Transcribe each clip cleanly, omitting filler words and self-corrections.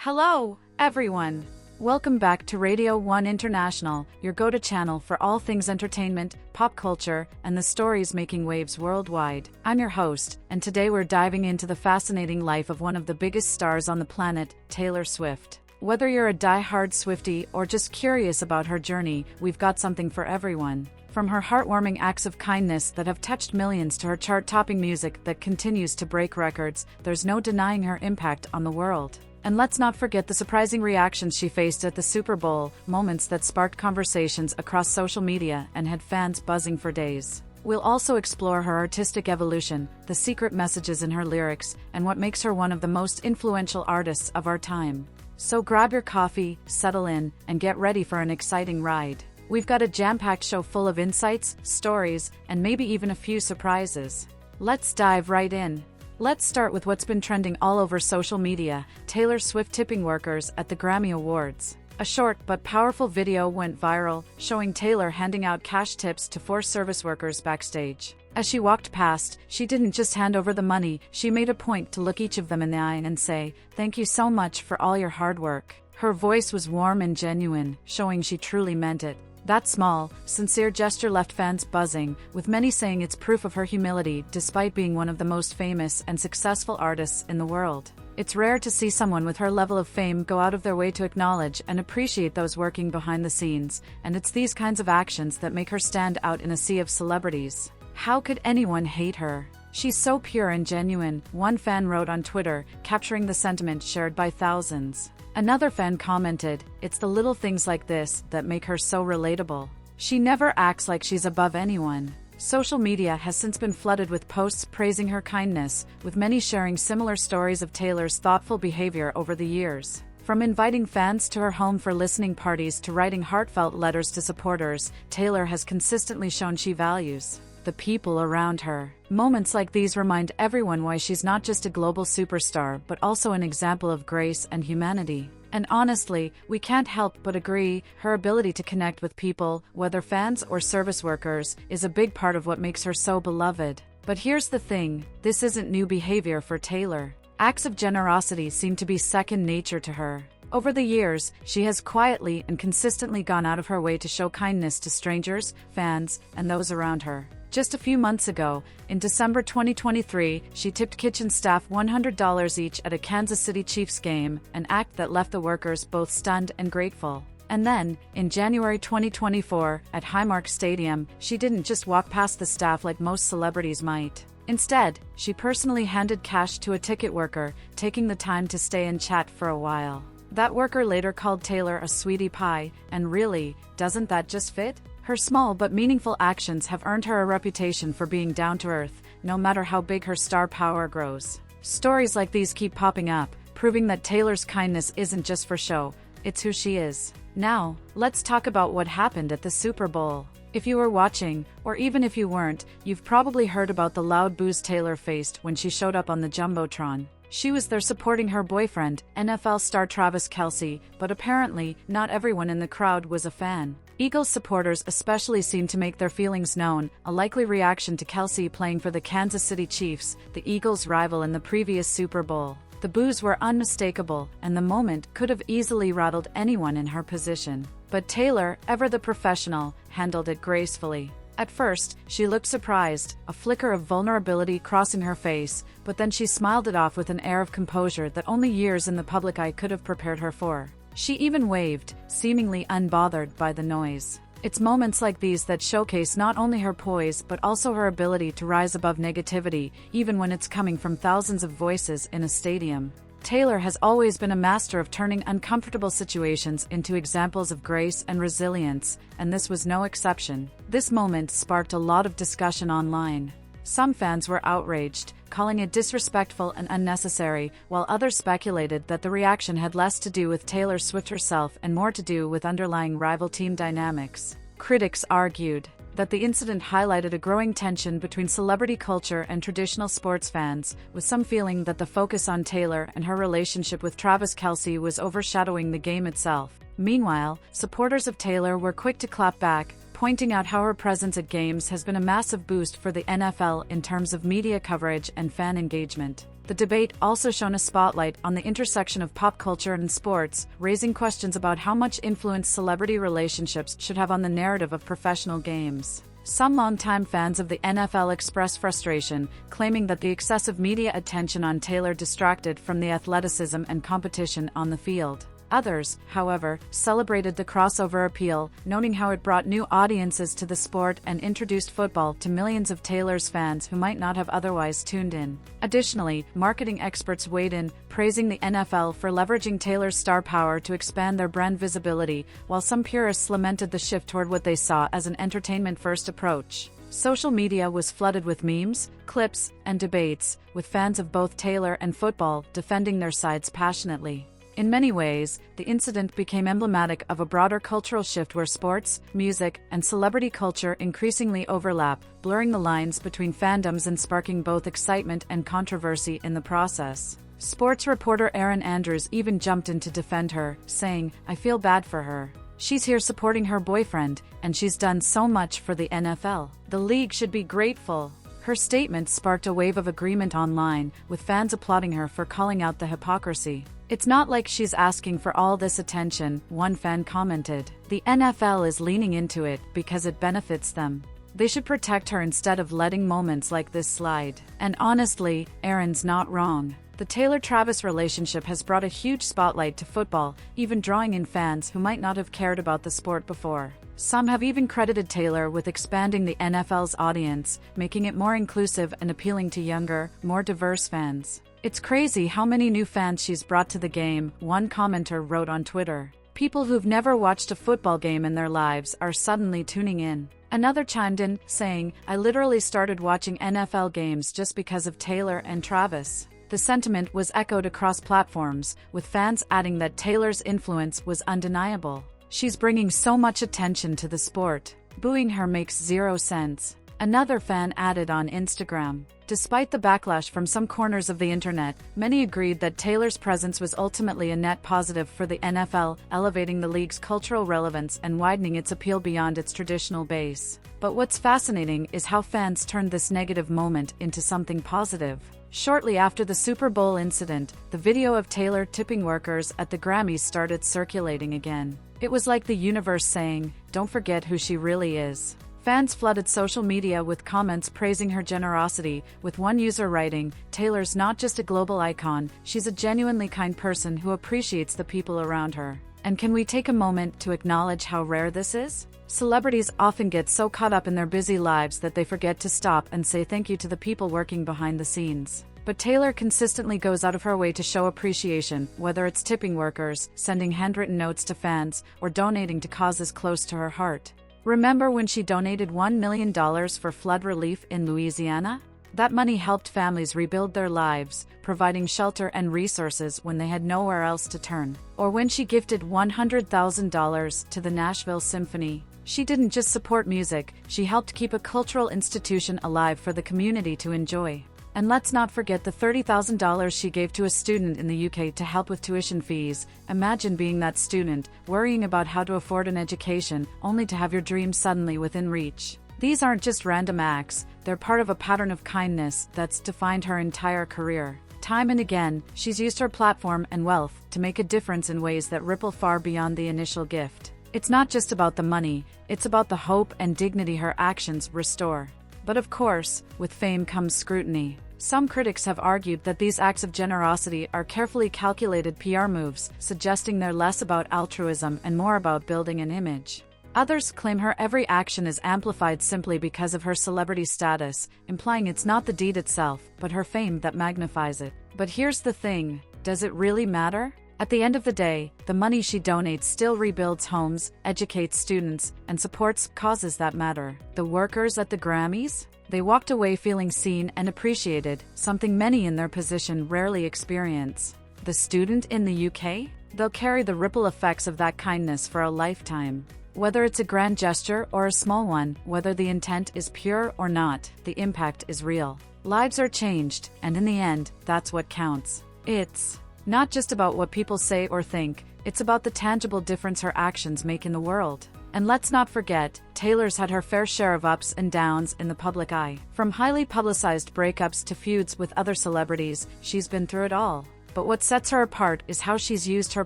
Hello, everyone. Welcome back to Radio 1 International, your go-to channel for all things entertainment, pop culture, and the stories making waves worldwide. I'm your host, and today we're diving into the fascinating life of one of the biggest stars on the planet, Taylor Swift. Whether you're a die-hard Swiftie or just curious about her journey, we've got something for everyone. From her heartwarming acts of kindness that have touched millions to her chart-topping music that continues to break records, there's no denying her impact on the world. And let's not forget the surprising reactions she faced at the Super Bowl, moments that sparked conversations across social media and had fans buzzing for days. We'll also explore her artistic evolution, the secret messages in her lyrics, and what makes her one of the most influential artists of our time. So grab your coffee, settle in, and get ready for an exciting ride. We've got a jam-packed show full of insights, stories, and maybe even a few surprises. Let's dive right in. Let's start with what's been trending all over social media: Taylor Swift tipping workers at the Grammy Awards. A short but powerful video went viral, showing Taylor handing out cash tips to 4 service workers backstage. As she walked past, she didn't just hand over the money, she made a point to look each of them in the eye and say, "Thank you so much for all your hard work." Her voice was warm and genuine, showing she truly meant it. That small, sincere gesture left fans buzzing, with many saying it's proof of her humility despite being one of the most famous and successful artists in the world. It's rare to see someone with her level of fame go out of their way to acknowledge and appreciate those working behind the scenes, and it's these kinds of actions that make her stand out in a sea of celebrities. How could anyone hate her? She's so pure and genuine, one fan wrote on Twitter, capturing the sentiment shared by thousands. Another fan commented, "It's the little things like this that make her so relatable. She never acts like she's above anyone." Social media has since been flooded with posts praising her kindness, with many sharing similar stories of Taylor's thoughtful behavior over the years. From inviting fans to her home for listening parties to writing heartfelt letters to supporters, Taylor has consistently shown she values the people around her. Moments like these remind everyone why she's not just a global superstar but also an example of grace and humanity. And honestly, we can't help but agree, her ability to connect with people, whether fans or service workers, is a big part of what makes her so beloved. But here's the thing, this isn't new behavior for Taylor. Acts of generosity seem to be second nature to her. Over the years, she has quietly and consistently gone out of her way to show kindness to strangers, fans, and those around her. Just a few months ago, in December 2023, she tipped kitchen staff $100 each at a Kansas City Chiefs game, an act that left the workers both stunned and grateful. And then, in January 2024, at Highmark Stadium, she didn't just walk past the staff like most celebrities might. Instead, she personally handed cash to a ticket worker, taking the time to stay and chat for a while. That worker later called Taylor a sweetie pie, and really, doesn't that just fit? Her small but meaningful actions have earned her a reputation for being down-to-earth, no matter how big her star power grows. Stories like these keep popping up, proving that Taylor's kindness isn't just for show, it's who she is. Now, let's talk about what happened at the Super Bowl. If you were watching, or even if you weren't, you've probably heard about the loud boos Taylor faced when she showed up on the Jumbotron. She was there supporting her boyfriend, NFL star Travis Kelce, but apparently, not everyone in the crowd was a fan. Eagles supporters especially seemed to make their feelings known, a likely reaction to Kelce playing for the Kansas City Chiefs, the Eagles' rival in the previous Super Bowl. The boos were unmistakable, and the moment could have easily rattled anyone in her position. But Taylor, ever the professional, handled it gracefully. At first, she looked surprised, a flicker of vulnerability crossing her face, but then she smiled it off with an air of composure that only years in the public eye could have prepared her for. She even waved, seemingly unbothered by the noise. It's moments like these that showcase not only her poise but also her ability to rise above negativity, even when it's coming from thousands of voices in a stadium. Taylor has always been a master of turning uncomfortable situations into examples of grace and resilience, and this was no exception. This moment sparked a lot of discussion online. Some fans were outraged, calling it disrespectful and unnecessary, while others speculated that the reaction had less to do with Taylor Swift herself and more to do with underlying rival team dynamics. Critics argued that the incident highlighted a growing tension between celebrity culture and traditional sports fans, with some feeling that the focus on Taylor and her relationship with Travis Kelce was overshadowing the game itself. Meanwhile, supporters of Taylor were quick to clap back, pointing out how her presence at games has been a massive boost for the NFL in terms of media coverage and fan engagement. The debate also shone a spotlight on the intersection of pop culture and sports, raising questions about how much influence celebrity relationships should have on the narrative of professional games. Some longtime fans of the NFL expressed frustration, claiming that the excessive media attention on Taylor distracted from the athleticism and competition on the field. Others, however, celebrated the crossover appeal, noting how it brought new audiences to the sport and introduced football to millions of Taylor's fans who might not have otherwise tuned in. Additionally, marketing experts weighed in, praising the NFL for leveraging Taylor's star power to expand their brand visibility, while some purists lamented the shift toward what they saw as an entertainment-first approach. Social media was flooded with memes, clips, and debates, with fans of both Taylor and football defending their sides passionately. In many ways, the incident became emblematic of a broader cultural shift where sports, music, and celebrity culture increasingly overlap, blurring the lines between fandoms and sparking both excitement and controversy in the process. Sports reporter Erin Andrews even jumped in to defend her, saying, "I feel bad for her. She's here supporting her boyfriend, and she's done so much for the NFL. The league should be grateful." Her statement sparked a wave of agreement online, with fans applauding her for calling out the hypocrisy. "It's not like she's asking for all this attention," one fan commented. "The NFL is leaning into it because it benefits them. They should protect her instead of letting moments like this slide." And honestly, Erin's not wrong. The Taylor-Travis relationship has brought a huge spotlight to football, even drawing in fans who might not have cared about the sport before. Some have even credited Taylor with expanding the NFL's audience, making it more inclusive and appealing to younger, more diverse fans. "It's crazy how many new fans she's brought to the game," one commenter wrote on Twitter. "People who've never watched a football game in their lives are suddenly tuning in." Another chimed in, saying, "I literally started watching NFL games just because of Taylor and Travis." The sentiment was echoed across platforms, with fans adding that Taylor's influence was undeniable. "She's bringing so much attention to the sport. Booing her makes zero sense." Another fan added on Instagram. Despite the backlash from some corners of the internet, many agreed that Taylor's presence was ultimately a net positive for the NFL, elevating the league's cultural relevance and widening its appeal beyond its traditional base. But what's fascinating is how fans turned this negative moment into something positive. Shortly after the Super Bowl incident, the video of Taylor tipping workers at the Grammys started circulating again. It was like the universe saying, "Don't forget who she really is." Fans flooded social media with comments praising her generosity, with one user writing, "Taylor's not just a global icon, she's a genuinely kind person who appreciates the people around her." And can we take a moment to acknowledge how rare this is? Celebrities often get so caught up in their busy lives that they forget to stop and say thank you to the people working behind the scenes. But Taylor consistently goes out of her way to show appreciation, whether it's tipping workers, sending handwritten notes to fans, or donating to causes close to her heart. Remember when she donated $1 million for flood relief in Louisiana? That money helped families rebuild their lives, providing shelter and resources when they had nowhere else to turn. Or when she gifted $100,000 to the Nashville Symphony. She didn't just support music, she helped keep a cultural institution alive for the community to enjoy. And let's not forget the $30,000 she gave to a student in the UK to help with tuition fees. Imagine being that student, worrying about how to afford an education, only to have your dreams suddenly within reach. These aren't just random acts, they're part of a pattern of kindness that's defined her entire career. Time and again, she's used her platform and wealth to make a difference in ways that ripple far beyond the initial gift. It's not just about the money, it's about the hope and dignity her actions restore. But of course, with fame comes scrutiny. Some critics have argued that these acts of generosity are carefully calculated PR moves, suggesting they're less about altruism and more about building an image. Others claim her every action is amplified simply because of her celebrity status, implying it's not the deed itself, but her fame that magnifies it. But here's the thing, does it really matter? At the end of the day, the money she donates still rebuilds homes, educates students, and supports causes that matter. The workers at the Grammys? They walked away feeling seen and appreciated, something many in their position rarely experience. The student in the UK? They'll carry the ripple effects of that kindness for a lifetime. Whether it's a grand gesture or a small one, whether the intent is pure or not, the impact is real. Lives are changed, and in the end, that's what counts. It's not just about what people say or think, it's about the tangible difference her actions make in the world. And let's not forget, Taylor's had her fair share of ups and downs in the public eye. From highly publicized breakups to feuds with other celebrities, she's been through it all. But what sets her apart is how she's used her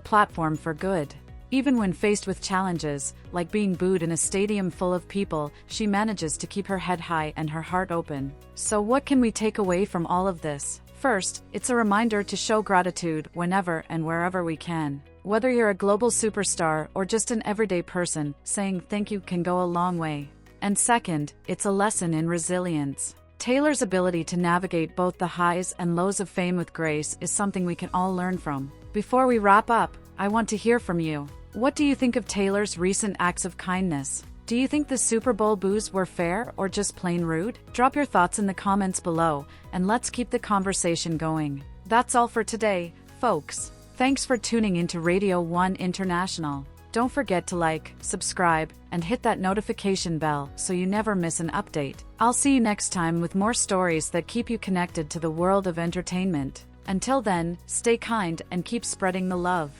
platform for good. Even when faced with challenges, like being booed in a stadium full of people, she manages to keep her head high and her heart open. So what can we take away from all of this? First, it's a reminder to show gratitude whenever and wherever we can. Whether you're a global superstar or just an everyday person, saying thank you can go a long way. And second, it's a lesson in resilience. Taylor's ability to navigate both the highs and lows of fame with grace is something we can all learn from. Before we wrap up, I want to hear from you. What do you think of Taylor's recent acts of kindness? Do you think the Super Bowl boos were fair or just plain rude? Drop your thoughts in the comments below, and let's keep the conversation going. That's all for today, folks. Thanks for tuning into Radio 1 International. Don't forget to like, subscribe, and hit that notification bell so you never miss an update. I'll see you next time with more stories that keep you connected to the world of entertainment. Until then, stay kind and keep spreading the love.